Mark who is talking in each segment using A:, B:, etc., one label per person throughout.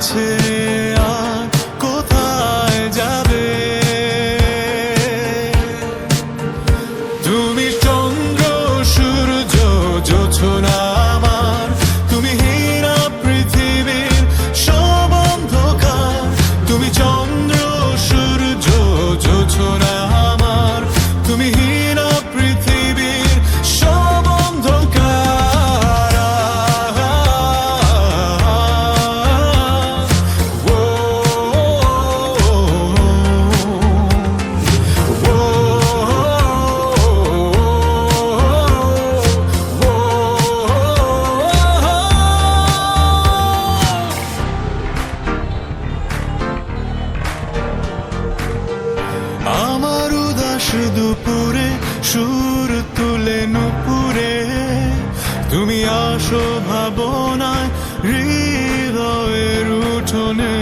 A: কাছে আর কোথায় যাবে? তুমি চন্দ্র সূর্য জোছনা আমার, তুমি হীরা পৃথিবীর সব অন্ধকার। তুমি চন্দ্র সূর্য জোছনা আমার, তুমি হীরা পৃথিবীর সব অন্ধকার। আমার উদাস দুপুরে সুর তুলে নুপুরে তুমি আসো ভাবনায় হৃদয়ের উঠোনে।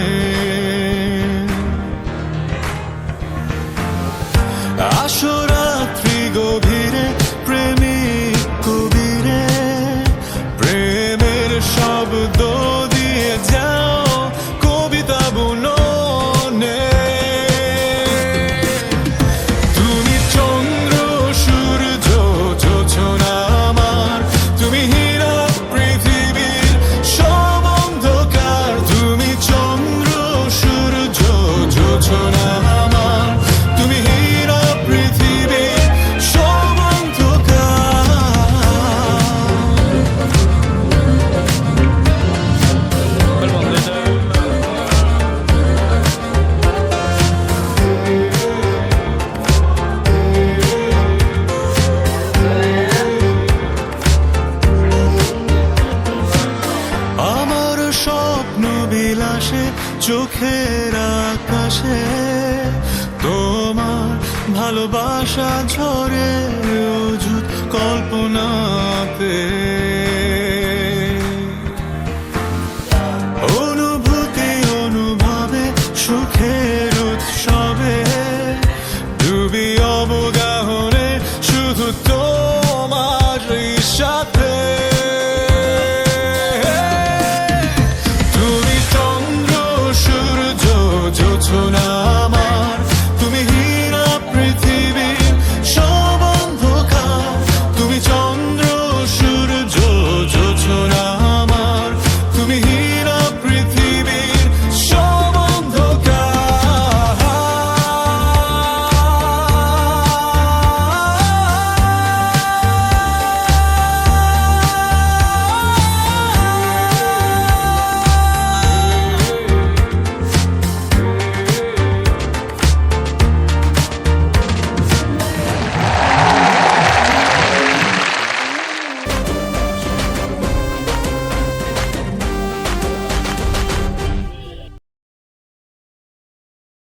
A: আসো রাত্রি গভীরে প্রেমিক কবিরে, প্রেমের শব্দ দিয়ে যাও কবিতা বুননে। তুমি চন্দ্র সূর্য জোছনা আমার, তুমি হীরা পৃথিবীর সব অন্ধকার। তুমি চন্দ্র সূর্য জোছনা আমার, তুমি হীরা পৃথিবীর সব অন্ধকার। আমার স্বপ্ন বিলাসে চোখের আকাশে তোমার ভালোবাসা ঝরে অযুত কল্পনাতে।